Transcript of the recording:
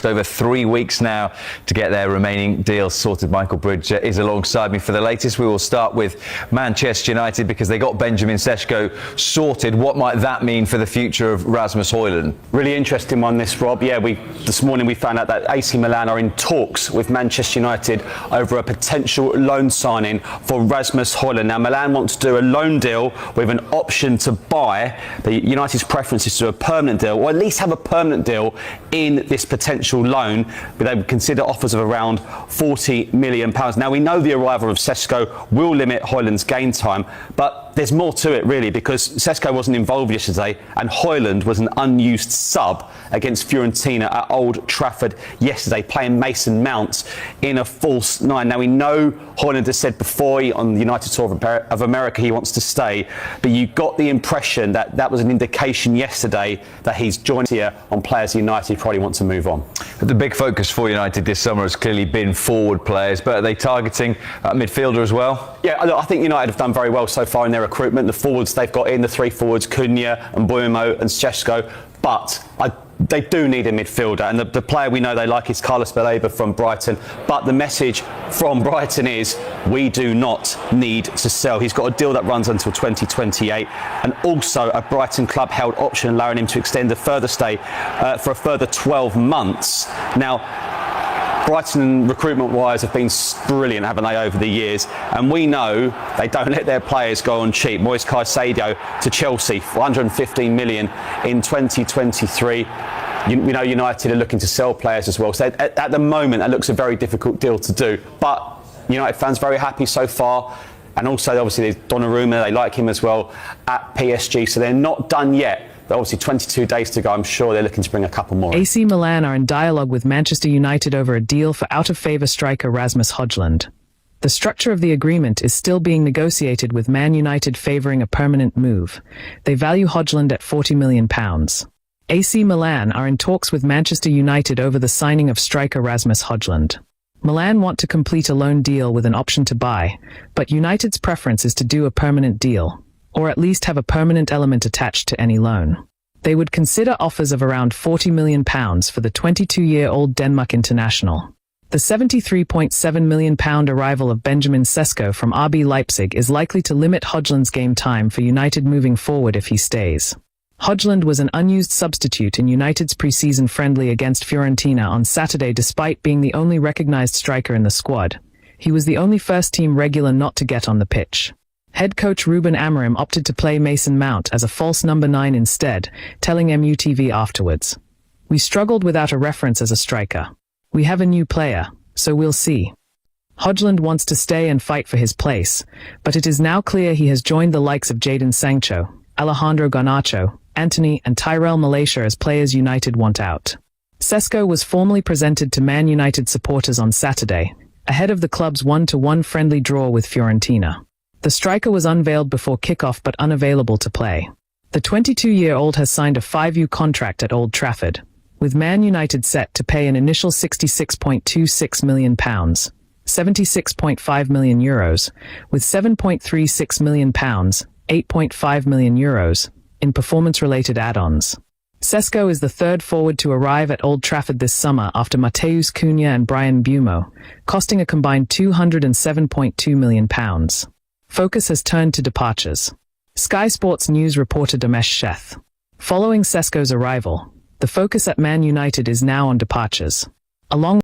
Over 3 weeks now to get their remaining deals sorted. Michael Bridge is alongside me for the latest. We will start with Manchester United because they got Benjamin Sesko sorted. What might that mean for the future of Rasmus Højlund? Really interesting one, this, Rob. Yeah, this morning we found out that AC Milan are in talks with Manchester United over a potential loan signing for Rasmus Højlund. Now, Milan want to do a loan deal with an option to buy. But United's preference is to do a permanent deal, or at least have a permanent deal in this potential loan, but they would consider offers of around £40 million. Now, we know the arrival of Sesko will limit Højlund's game time, but there's more to it really, because Sesko wasn't involved yesterday and Højlund was an unused sub against Fiorentina at Old Trafford yesterday, playing Mason Mount in a false nine. Now, we know Højlund has said before on the United Tour of America he wants to stay, but you got the impression that that was an indication yesterday that he's joined here on players United probably want to move on. The big focus for United this summer has clearly been forward players, but are they targeting a midfielder as well? Yeah, look, I think United have done very well so far in their recruitment. The forwards they've got in, the three forwards, Cunha and Mbeumo and Sesko, but they do need a midfielder, and the player we know they like is Carlos Baleba from Brighton. But the message from Brighton is we do not need to sell. He's got a deal that runs until 2028, and also a Brighton club held option allowing him to extend a further stay for a further 12 months. Now, Brighton recruitment-wise have been brilliant, haven't they, over the years? And we know they don't let their players go on cheap. Moise Caicedo to Chelsea for £115 million in 2023. You know, United are looking to sell players as well. So at the moment, that looks a very difficult deal to do. But United fans very happy so far. And also, obviously, there's Donnarumma. They like him as well at PSG. So they're not done yet. Obviously 22 days to go. I'm sure they're looking to bring a couple more. AC Milan are in dialogue with Manchester United over a deal for out-of-favour striker Rasmus Højlund. The structure of the agreement is still being negotiated, with Man United favouring a permanent move. They value Højlund at £40 million. AC Milan are in talks with Manchester United over the signing of striker Rasmus Højlund. Milan want to complete a loan deal with an option to buy, but United's preference is to do a permanent deal, or at least have a permanent element attached to any loan. They would consider offers of around £40 million for the 22-year-old Denmark international. The £73.7 million arrival of Benjamin Sesko from RB Leipzig is likely to limit Højlund's game time for United moving forward if he stays. Højlund was an unused substitute in United's pre-season friendly against Fiorentina on Saturday, despite being the only recognised striker in the squad. He was the only first-team regular not to get on the pitch. Head coach Ruben Amorim opted to play Mason Mount as a false number 9 instead, telling MUTV afterwards, "We struggled without a reference as a striker. We have a new player, so we'll see." Højlund wants to stay and fight for his place, but it is now clear he has joined the likes of Jadon Sancho, Alejandro Garnacho, Antony and Tyrell Malacia as players United want out. Sesko was formally presented to Man United supporters on Saturday, ahead of the club's 1-1 friendly draw with Fiorentina. The striker was unveiled before kickoff but unavailable to play. The 22-year-old has signed a 5-year contract at Old Trafford, with Man United set to pay an initial £66.26 million, €76.5 million, with £7.36 million, €8.5 million, in performance-related add-ons. Sesko is the third forward to arrive at Old Trafford this summer after Matheus Cunha and Bryan Mbeumo, costing a combined £207.2 million. Focus has turned to departures. Sky Sports News reporter Damesh Sheth. Following Sesko's arrival, the focus at Man United is now on departures. Along